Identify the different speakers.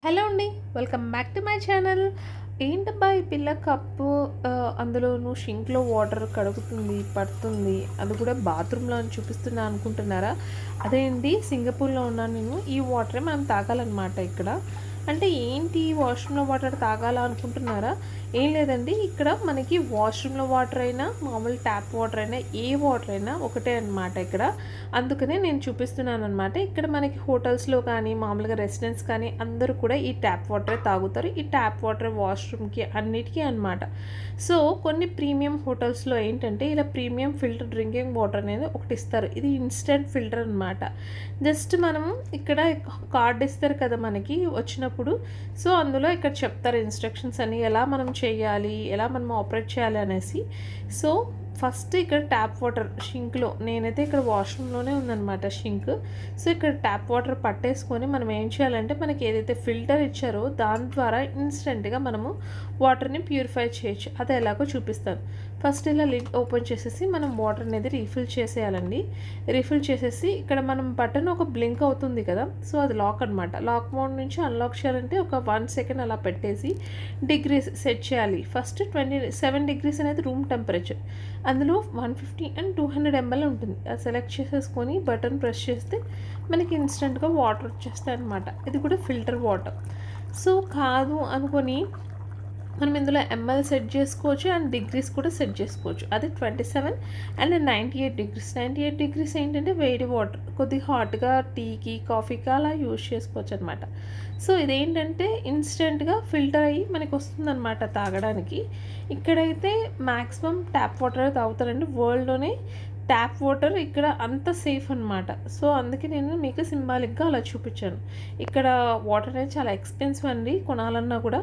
Speaker 1: Hello అండి. Welcome back to my channel. ఏంటబ్బా ఈ పిల్ల కప్పు అందులోను షింక్‌లో వాటర్ కడుగుతుంది, పడుతుంది. అది కూడా బాత్రూమ్‌లో అని చూపిస్తున్నా అనుకుంటున్నారా? అదే అండి, సింగపూర్‌లో ఉన్నాను నేను. ఈ వాటరే మనం తాగాలన్నమాట ఇక్కడ. అంటే ఏంటి వాష్‌రూమ్‌లో వాటర్ తాగాలా అనుకుంటున్నారా? ఏం లేదండి. ఇక్కడ మనకి వాష్‌రూమ్‌లో వాటర్ అయినా, మామూలు ట్యాప్ వాటర్ అయినా, ఏ వాటర్ అయినా ఒకటే అన్నమాట ఇక్కడ. అందుకనే నేను చూపిస్తున్నానన్నమాట. ఇక్కడ మనకి హోటల్స్‌లో కానీ, మామూలుగా రెసిడెంట్స్ కానీ అందరూ కూడా ఈ ట్యాప్ వాటరే తాగుతారు. ఈ ట్యాప్ వాటర్ వాష్‌రూమ్‌కి అన్నిటికీ అన్నమాట. సో, కొన్ని ప్రీమియం హోటల్స్‌లో ఏంటంటే ఇలా ప్రీమియం ఫిల్టర్ డ్రింకింగ్ వాటర్ అనేది ఒకటి ఇస్తారు. ఇది ఇన్‌స్టంట్ ఫిల్టర్ అన్నమాట. జస్ట్ మనం ఇక్కడ కార్డ్ ఇస్తారు కదా మనకి వచ్చినప్పుడు. సో, అందులో ఇక్కడ చెప్తారు ఇన్‌స్ట్రక్షన్స్ అన్నీ ఎలా మనం చేయాలి, ఎలా మనం ఆపరేట్ చేయాలి అనేసి. సో, ఫస్ట్ ఇక్కడ ట్యాప్ వాటర్ షింక్‌లో, నేనైతే ఇక్కడ వాష్‌రూమ్‌లోనే ఉందన్నమాట షింక్. సో, ఇక్కడ ట్యాప్ వాటర్ పట్టేసుకొని మనం ఏం చేయాలంటే మనకి ఏదైతే ఫిల్టర్ ఇచ్చారో దాని ద్వారా ఇన్‌స్టంట్‌గా మనము వాటర్‌ని ప్యూరిఫై చేయొచ్చు. అది ఎలాగో చూపిస్తాను. ఫస్ట్ ఇలా లిడ్ ఓపెన్ చేసేసి మనం వాటర్ అనేది రీఫిల్ చేసేయాలండి. రీఫిల్ చేసేసి ఇక్కడ మనం బటన్ ఒక బ్లింక్ అవుతుంది కదా, సో అది లాక్ అనమాట. లాక్ మోడ్ నుంచి అన్లాక్ చేయాలంటే ఒక 1 సెకండ్ అలా పెట్టేసి డిగ్రీస్ సెట్ చేయాలి. ఫస్ట్ 27 డిగ్రీస్ అనేది రూమ్ టెంపరేచర్. అందులో 150 అండ్ 200 ml ఉంటుంది. అది సెలెక్ట్ చేసేసుకొని బటన్ ప్రెస్ చేస్తే మనకి ఇన్స్టెంట్గా వాటర్ వచ్చేస్తాయి అనమాట. ఇది కూడా ఫిల్టర్ వాటర్. సో కాదు అనుకొని మనం ఇందులో ఎంఎల్ సెట్ చేసుకోవచ్చు అండ్ డిగ్రీస్ కూడా సెట్ చేసుకోవచ్చు. అది 27 అండ్ 98 డిగ్రీస్. 98 డిగ్రీస్ ఏంటంటే వేడి వాటర్, కొద్దిగా హాట్గా టీకి, కాఫీకి అలా యూజ్ చేసుకోవచ్చు అనమాట. సో ఇదేంటంటే ఇన్స్టెంట్గా ఫిల్టర్ అయ్యి మనకి వస్తుందన్నమాట తాగడానికి. ఇక్కడైతే మ్యాక్సిమం ట్యాప్ వాటర్ తాగుతారండి వరల్డ్లోనే. ట్యాప్ వాటర్ ఇక్కడ అంత సేఫ్ అనమాట. సో అందుకే నేను మీకు సింబాలిక్గా అలా చూపించాను. ఇక్కడ వాటర్ అనేది చాలా ఎక్స్పెన్సివ్ అండి కొనాలన్నా కూడా.